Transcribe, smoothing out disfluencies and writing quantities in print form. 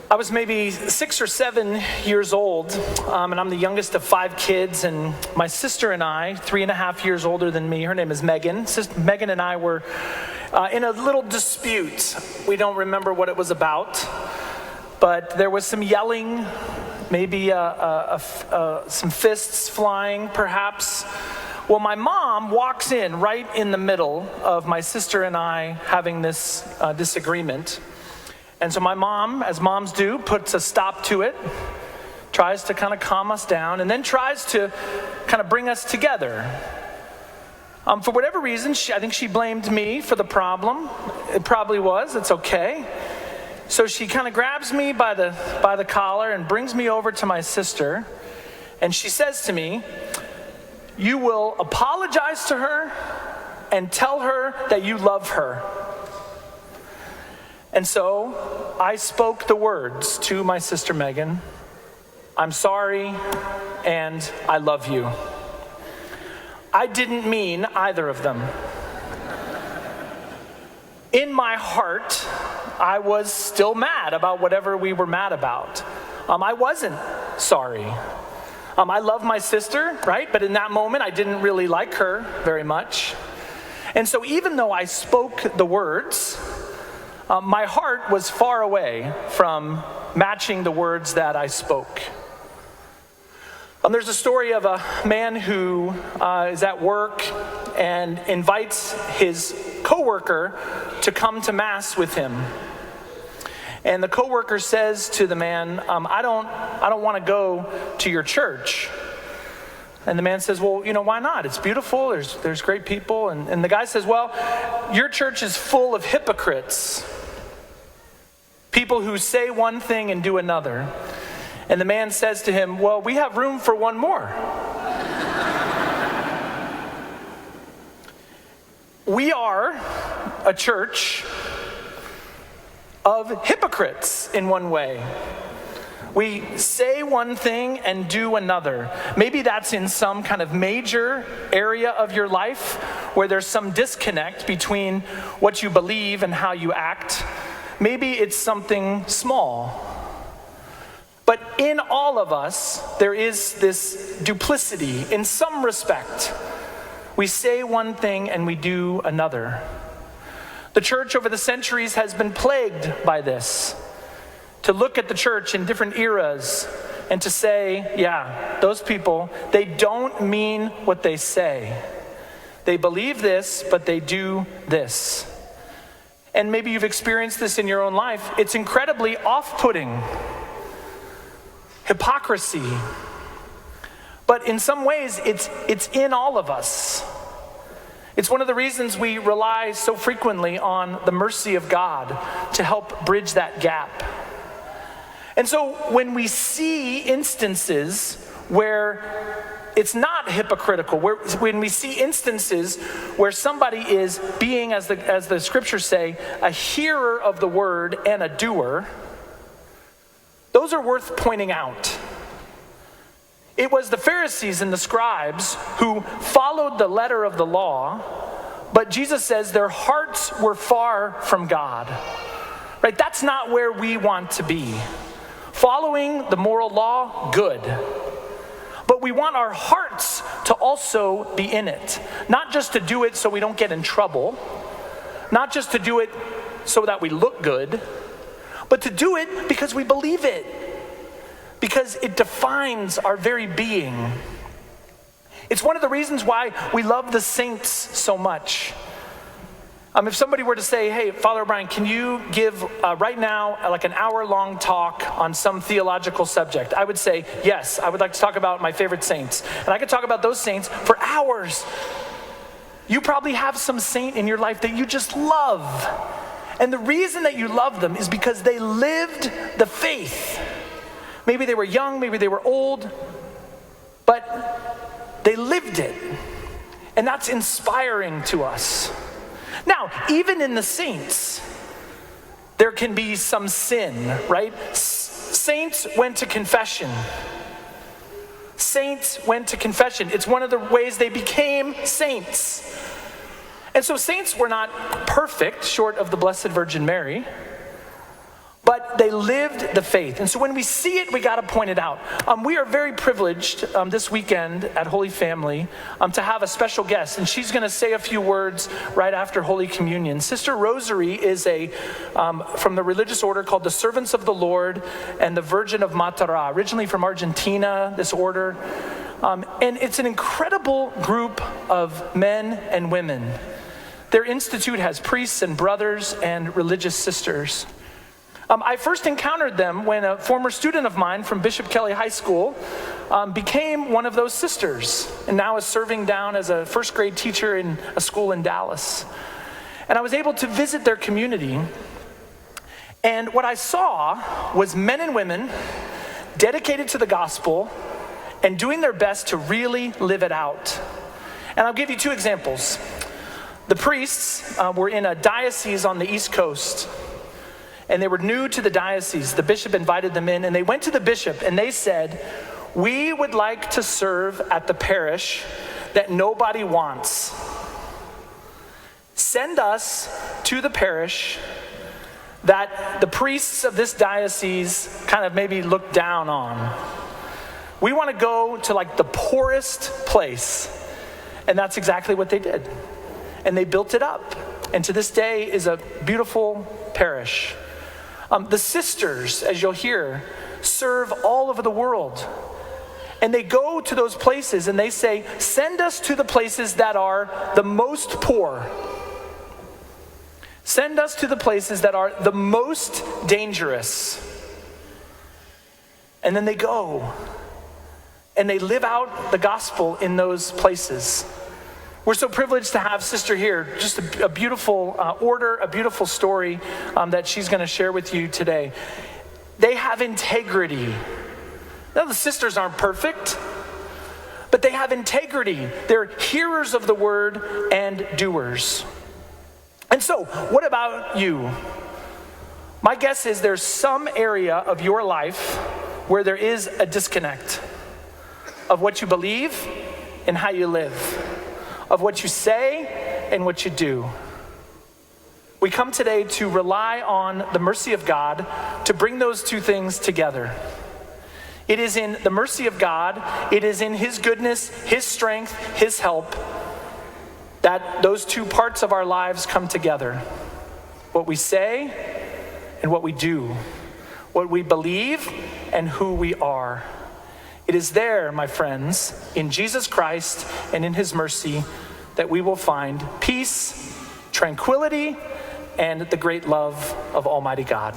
I was maybe 6 or 7 years old, and I'm the youngest of 5 kids, and my sister and I, 3.5 years older than me, her name is Megan. Megan and I were in a little dispute. We don't remember what it was about, but there was some yelling, maybe some fists flying, perhaps. Well, my mom walks in right in the middle of my sister and I having this disagreement. And so my mom, as moms do, puts a stop to it, tries to kind of calm us down, and then tries to kind of bring us together. For whatever reason, I think she blamed me for the problem. It probably was. It's okay. So she kind of grabs me by the collar and brings me over to my sister, and she says to me, "You will apologize to her and tell her that you love her." And so I spoke the words to my sister Megan, "I'm sorry and I love you." I didn't mean either of them. In my heart, I was still mad about whatever we were mad about. I wasn't sorry. I love my sister, right? But in that moment, I didn't really like her very much. And so even though I spoke the words, my heart was far away from matching the words that I spoke. There's a story of a man who is at work and invites his coworker to come to Mass with him. And the coworker says to the man, I don't want to go to your church. And the man says, "Well, why not? It's beautiful. There's great people." And the guy says, "Well, your church is full of hypocrites. People who say one thing and do another." And the man says to him, "Well, we have room for one more." We are a church of hypocrites in one way. We say one thing and do another. Maybe that's in some kind of major area of your life where there's some disconnect between what you believe and how you act. Maybe it's something small. But in all of us, there is this duplicity in some respect. We say one thing and we do another. The church over the centuries has been plagued by this. To look at the church in different eras and to say, yeah, those people, they don't mean what they say. They believe this, but they do this. And maybe you've experienced this in your own life. It's incredibly off-putting. Hypocrisy. But in some ways, it's in all of us. It's one of the reasons we rely so frequently on the mercy of God to help bridge that gap. And so when we see instances where it's not hypocritical, when we see instances where somebody is being, as the scriptures say, a hearer of the word and a doer, those are worth pointing out. It was the Pharisees and the scribes who followed the letter of the law, but Jesus says their hearts were far from God. Right? That's not where we want to be. Following the moral law, good. But we want our hearts to also be in it. Not just to do it so we don't get in trouble. Not just to do it so that we look good. But to do it because we believe it. Because it defines our very being. It's one of the reasons why we love the saints so much. If somebody were to say, "Hey, Father O'Brien, can you give right now like an hour-long talk on some theological subject?" I would say, yes, I would like to talk about my favorite saints. And I could talk about those saints for hours. You probably have some saint in your life that you just love. And the reason that you love them is because they lived the faith. Maybe they were young, maybe they were old, but they lived it. And that's inspiring to us. Now, even in the saints, there can be some sin, right? Saints went to confession. Saints went to confession. It's one of the ways they became saints. And so saints were not perfect, short of the Blessed Virgin Mary, but but they lived the faith. And so when we see it, we got to point it out. We are very privileged this weekend at Holy Family to have a special guest, and she's going to say a few words right after Holy Communion. Sister Rosary is from the religious order called the Servants of the Lord and the Virgin of Matará, originally from Argentina, this order. And it's an incredible group of men and women. Their institute has priests and brothers and religious sisters. I first encountered them when a former student of mine from Bishop Kelly High School became one of those sisters and now is serving down as a first grade teacher in a school in Dallas. And I was able to visit their community. And what I saw was men and women dedicated to the gospel and doing their best to really live it out. And I'll give you two examples. The priests were in a diocese on the East Coast, and they were new to the diocese. The bishop invited them in, and they went to the bishop, and they said, "We would like to serve at the parish that nobody wants. Send us to the parish that the priests of this diocese kind of maybe look down on. We want to go to like the poorest place." And that's exactly what they did. And they built it up. And to this day is a beautiful parish. The sisters, as you'll hear, serve all over the world. And they go to those places and they say, "Send us to the places that are the most poor. Send us to the places that are the most dangerous." And then they go and they live out the gospel in those places. We're so privileged to have Sister here, just a beautiful order, a beautiful story that she's going to share with you today. They have integrity. Now, the sisters aren't perfect, but they have integrity. They're hearers of the word and doers. And so, what about you? My guess is there's some area of your life where there is a disconnect of what you believe and how you live, of what you say and what you do. We come today to rely on the mercy of God to bring those two things together. It is in the mercy of God, it is in His goodness, His strength, His help, that those two parts of our lives come together. What we say and what we do. What we believe and who we are. It is there, my friends, in Jesus Christ and in His mercy, that we will find peace, tranquility, and the great love of Almighty God.